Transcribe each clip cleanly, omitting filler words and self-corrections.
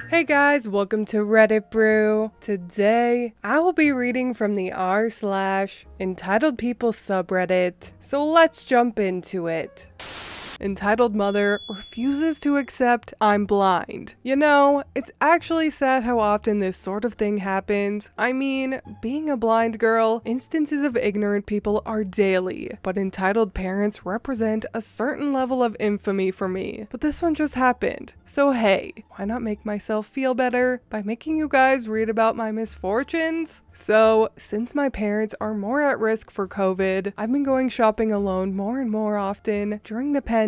Hey guys, welcome to Reddit Brew. Today, I will be reading from the r/EntitledPeople subreddit, so let's jump into it. Entitled mother refuses to accept I'm blind. You know, it's actually sad how often this sort of thing happens. I mean, being a blind girl, instances of ignorant people are daily, but entitled parents represent a certain level of infamy for me. But this one just happened. So hey, why not make myself feel better by making you guys read about my misfortunes? So, since my parents are more at risk for COVID, I've been going shopping alone more and more often during the pandemic.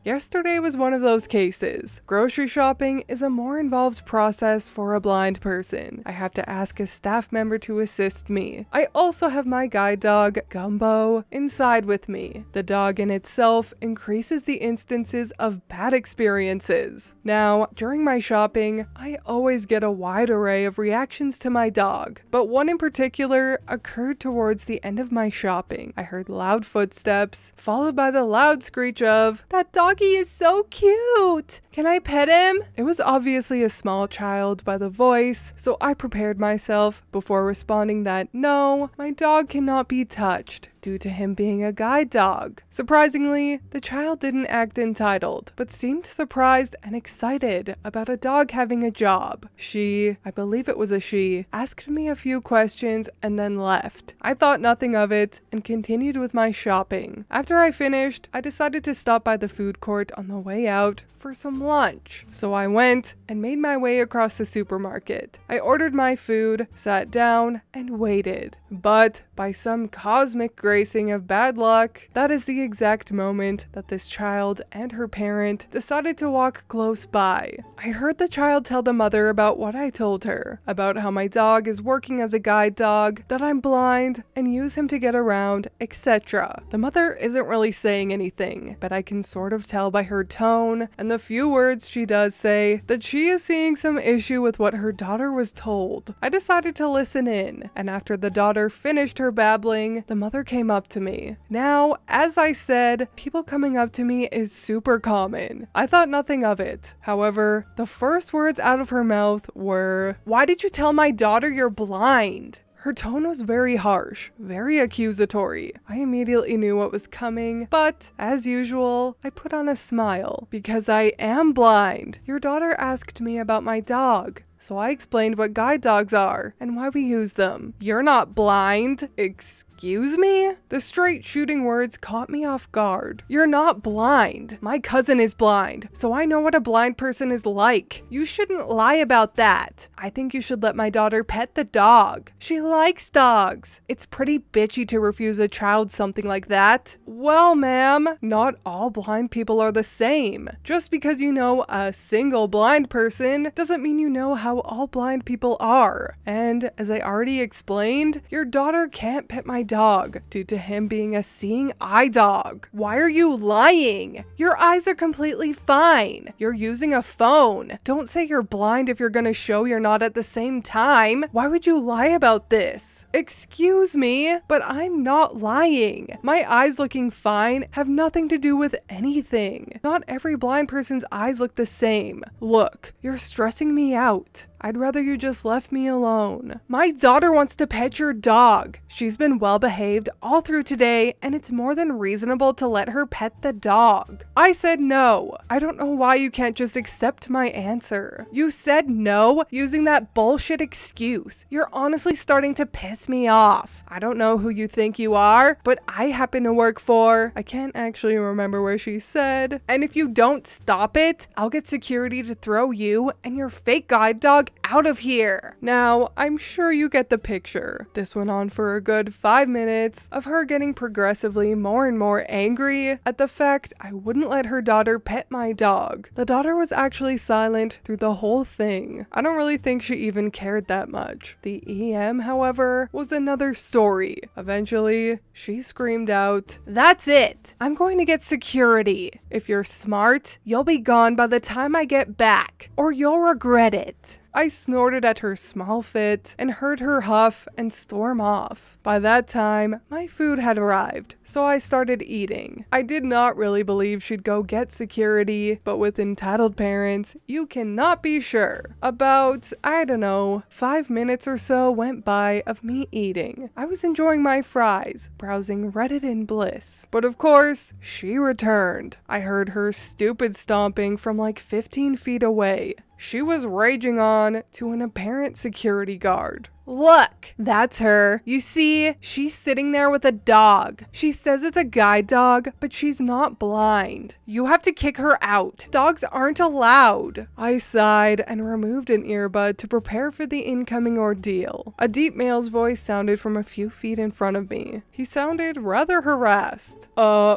Yesterday was one of those cases. Grocery shopping is a more involved process for a blind person. I have to ask a staff member to assist me. I also have my guide dog, Gumbo, inside with me. The dog in itself increases the instances of bad experiences. Now, during my shopping, I always get a wide array of reactions to my dog, but one in particular occurred towards the end of my shopping. I heard loud footsteps, followed by the loud screech of, "That doggy is so cute! Can I pet him?" It was obviously a small child by the voice, so I prepared myself before responding that no, my dog cannot be touched, due to him being a guide dog. Surprisingly, the child didn't act entitled, but seemed surprised and excited about a dog having a job. She, I believe it was a she, asked me a few questions and then left. I thought nothing of it and continued with my shopping. After I finished, I decided to stop by the food court on the way out for some lunch. So I went and made my way across the supermarket. I ordered my food, sat down, and waited. But by some cosmic gracing of bad luck, that is the exact moment that this child and her parent decided to walk close by. I heard the child tell the mother about what I told her, about how my dog is working as a guide dog, that I'm blind, and use him to get around, etc. The mother isn't really saying anything, but I can sort of tell by her tone and the few words she does say that she is seeing some issue with what her daughter was told. I decided to listen in, and after the daughter finished her babbling, the mother came up to me. Now, as I said, people coming up to me is super common. I thought nothing of it. However, the first words out of her mouth were, "Why did you tell my daughter you're blind?" Her tone was very harsh, very accusatory. I immediately knew what was coming, but as usual, I put on a smile because I am blind. Your daughter asked me about my dog, so I explained what guide dogs are and why we use them. You're not blind. Excuse me? The straight shooting words caught me off guard. You're not blind. My cousin is blind, so I know what a blind person is like. You shouldn't lie about that. I think you should let my daughter pet the dog. She likes dogs. It's pretty bitchy to refuse a child something like that. Well, ma'am, not all blind people are the same. Just because you know a single blind person doesn't mean you know how all blind people are. And as I already explained, your daughter can't pet my dog due to him being a seeing eye dog. Why are you lying? Your eyes are completely fine. You're using a phone. Don't say you're blind if you're gonna show you're not at the same time. Why would you lie about this? Excuse me, but I'm not lying. My eyes looking fine have nothing to do with anything. Not every blind person's eyes look the same. Look, you're stressing me out. I'd rather you just left me alone. My daughter wants to pet your dog. She's been well behaved all through today, and it's more than reasonable to let her pet the dog. I said no. I don't know why you can't just accept my answer. You said no using that bullshit excuse. You're honestly starting to piss me off. I don't know who you think you are, but I happen to work for, I can't actually remember where she said, and if you don't stop it, I'll get security to throw you and your fake guide dog out of here. Now, I'm sure you get the picture. This went on for a good 5 minutes of her getting progressively more and more angry at the fact I wouldn't let her daughter pet my dog. The daughter was actually silent through the whole thing. I don't really think she even cared that much. The EM, however, was another story. Eventually, she screamed out, "That's it! I'm going to get security. If you're smart, you'll be gone by the time I get back, or you'll regret it." I snorted at her small fit and heard her huff and storm off. By that time, my food had arrived, so I started eating. I did not really believe she'd go get security, but with entitled parents, you cannot be sure. About, I don't know, 5 minutes or so went by of me eating. I was enjoying my fries, browsing Reddit in bliss. But of course, she returned. I heard her stupid stomping from like 15 feet away. She was raging on to an apparent security guard. Look, that's her. You see, she's sitting there with a dog. She says it's a guide dog, but she's not blind. You have to kick her out. Dogs aren't allowed. I sighed and removed an earbud to prepare for the incoming ordeal. A deep male's voice sounded from a few feet in front of me. He sounded rather harassed.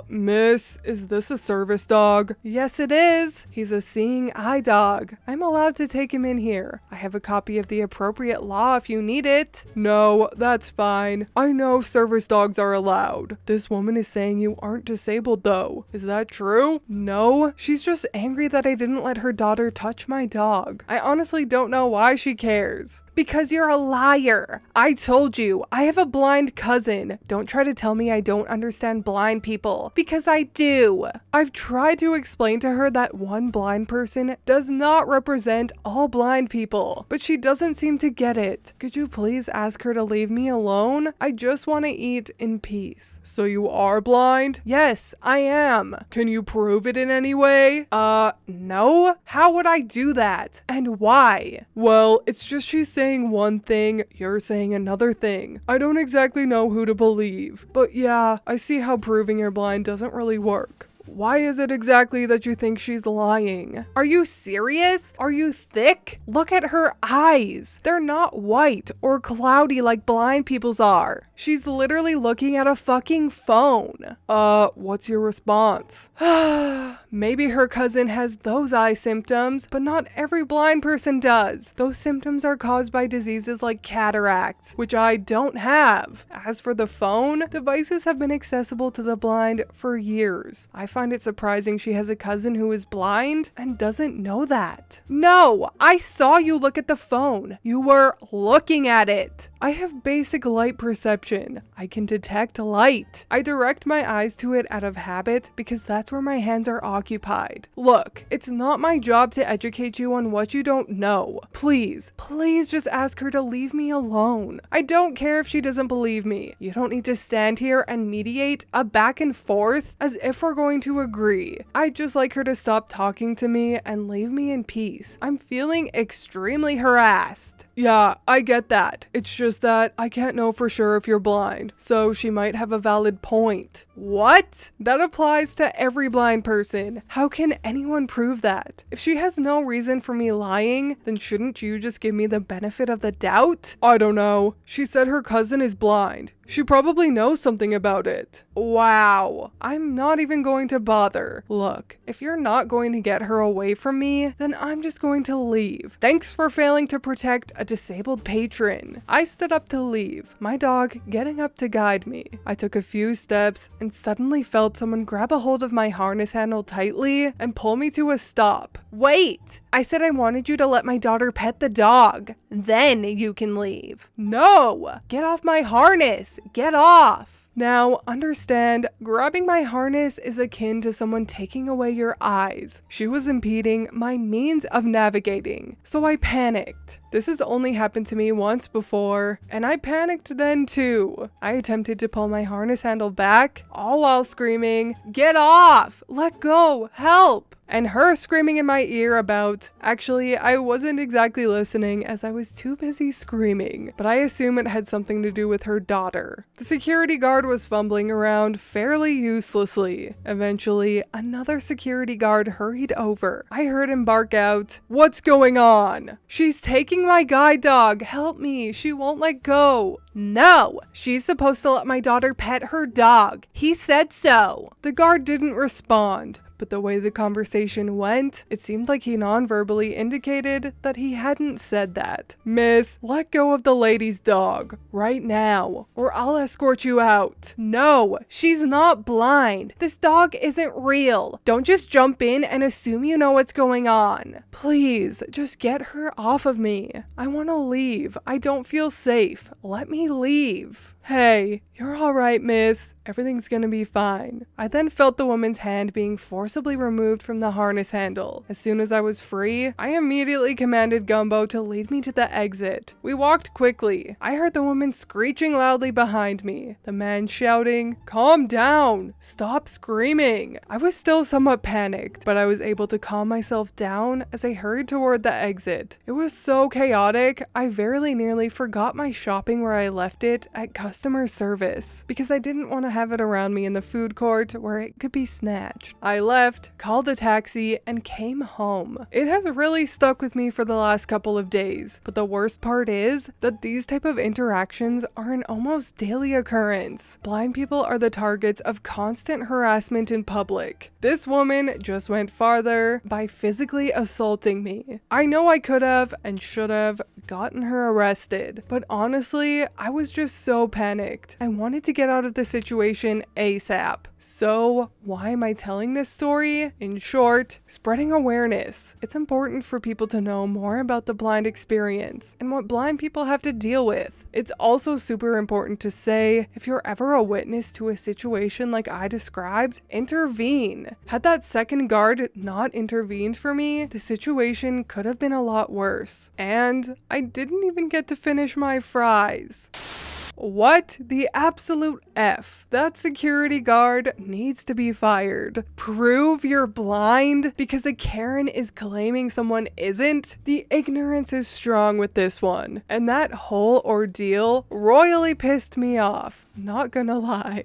Miss, is this a service dog? Yes, it is. He's a seeing eye dog. I'm allowed to take him in here. I have a copy of the appropriate law if you need it. No, that's fine. I know service dogs are allowed. This woman is saying you aren't disabled though. Is that true? No, she's just angry that I didn't let her daughter touch my dog. I honestly don't know why she cares. Because you're a liar. I told you, I have a blind cousin. Don't try to tell me I don't understand blind people, because I do. I've tried to explain to her that one blind person does not represent all blind people, but she doesn't seem to get it. Could you please ask her to leave me alone? I just want to eat in peace. So you are blind? Yes, I am. Can you prove it in any way? No. How would I do that? And why? Well, it's just she's saying one thing, you're saying another thing. I don't exactly know who to believe, but yeah, I see how proving you're blind doesn't really work. Why is it exactly that you think she's lying? Are you serious? Are you thick? Look at her eyes. They're not white or cloudy like blind people's are. She's literally looking at a fucking phone. What's your response? Maybe her cousin has those eye symptoms, but not every blind person does. Those symptoms are caused by diseases like cataracts, which I don't have. As for the phone, devices have been accessible to the blind for years. I find it surprising she has a cousin who is blind and doesn't know that. No, I saw you look at the phone. You were looking at it. I have basic light perception. I can detect light. I direct my eyes to it out of habit because that's where my hands are occupied. Look, it's not my job to educate you on what you don't know. Please just ask her to leave me alone. I don't care if she doesn't believe me. You don't need to stand here and mediate a back and forth as if we're going to agree. I'd just like her to stop talking to me and leave me in peace. I'm feeling extremely harassed. Yeah, I get that. It's just that I can't know for sure if you're blind, so she might have a valid point. What? That applies to every blind person. How can anyone prove that? If she has no reason for me lying, then shouldn't you just give me the benefit of the doubt? I don't know. She said her cousin is blind. She probably knows something about it. Wow. I'm not even going to bother. Look, if you're not going to get her away from me, then I'm just going to leave. Thanks for failing to protect a disabled patron. I stood up to leave, my dog getting up to guide me. I took a few steps and suddenly felt someone grab a hold of my harness handle tightly and pull me to a stop. Wait! I said I wanted you to let my daughter pet the dog. Then you can leave. No! Get off my harness! Get off! Now, understand, grabbing my harness is akin to someone taking away your eyes. She was impeding my means of navigating, so I panicked. This has only happened to me once before, and I panicked then too. I attempted to pull my harness handle back, all while screaming, "Get off! Let go! Help!" And her screaming in my ear about, actually, I wasn't exactly listening as I was too busy screaming, but I assume it had something to do with her daughter. The security guard was fumbling around fairly uselessly. Eventually, another security guard hurried over. I heard him bark out, "What's going on? She's taking my guide dog. Help me. She won't let go." No, she's supposed to let my daughter pet her dog. He said so. The guard didn't respond, but the way the conversation went, it seemed like he non-verbally indicated that he hadn't said that. Miss, let go of the lady's dog right now, or I'll escort you out. No, she's not blind. This dog isn't real. Don't just jump in and assume you know what's going on. Please, just get her off of me. I want to leave. I don't feel safe. Let me leave. Hey, you're all right, miss. Everything's gonna be fine. I then felt the woman's hand being forcibly removed from the harness handle. As soon as I was free, I immediately commanded Gumbo to lead me to the exit. We walked quickly. I heard the woman screeching loudly behind me. The man shouting, "Calm down! Stop screaming!" I was still somewhat panicked, but I was able to calm myself down as I hurried toward the exit. It was so chaotic, I very nearly forgot my shopping where I left it at customer service because I didn't want to have it around me in the food court where it could be snatched. I left, called a taxi, and came home. It has really stuck with me for the last couple of days, but the worst part is that these type of interactions are an almost daily occurrence. Blind people are the targets of constant harassment in public. This woman just went farther by physically assaulting me. I know I could have and should have gotten her arrested, but honestly, I was just so panicked. I wanted to get out of the situation ASAP. So, why am I telling this story? In short, spreading awareness. It's important for people to know more about the blind experience and what blind people have to deal with. It's also super important to say, if you're ever a witness to a situation like I described, intervene. Had that second guard not intervened for me, the situation could have been a lot worse. And I didn't even get to finish my fries. What the absolute F? That security guard needs to be fired. Prove you're blind because a Karen is claiming someone isn't? The ignorance is strong with this one. And that whole ordeal royally pissed me off. Not gonna lie.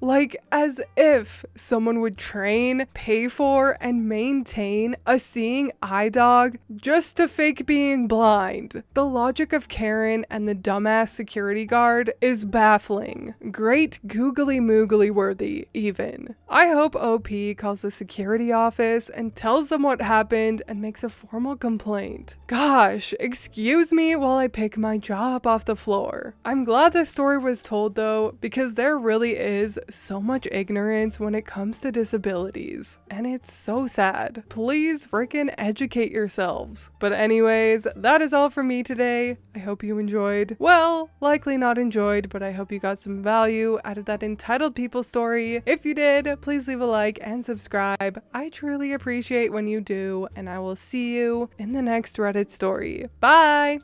Like, as if someone would train, pay for, and maintain a seeing eye dog just to fake being blind. The logic of Karen and the dumbass security guard is baffling. Great googly moogly worthy, even. I hope OP calls the security office and tells them what happened and makes a formal complaint. Gosh, excuse me while I pick my jaw up off the floor. I'm glad this story was told though, because there really is so much ignorance when it comes to disabilities, and it's so sad. Please freaking educate yourselves. But anyways, that is all from me today. I hope you enjoyed. Well, likely not enjoyed, but I hope you got some value out of that entitled people story. If you did, please leave a like and subscribe. I truly appreciate when you do, and I will see you in the next Reddit story. Bye!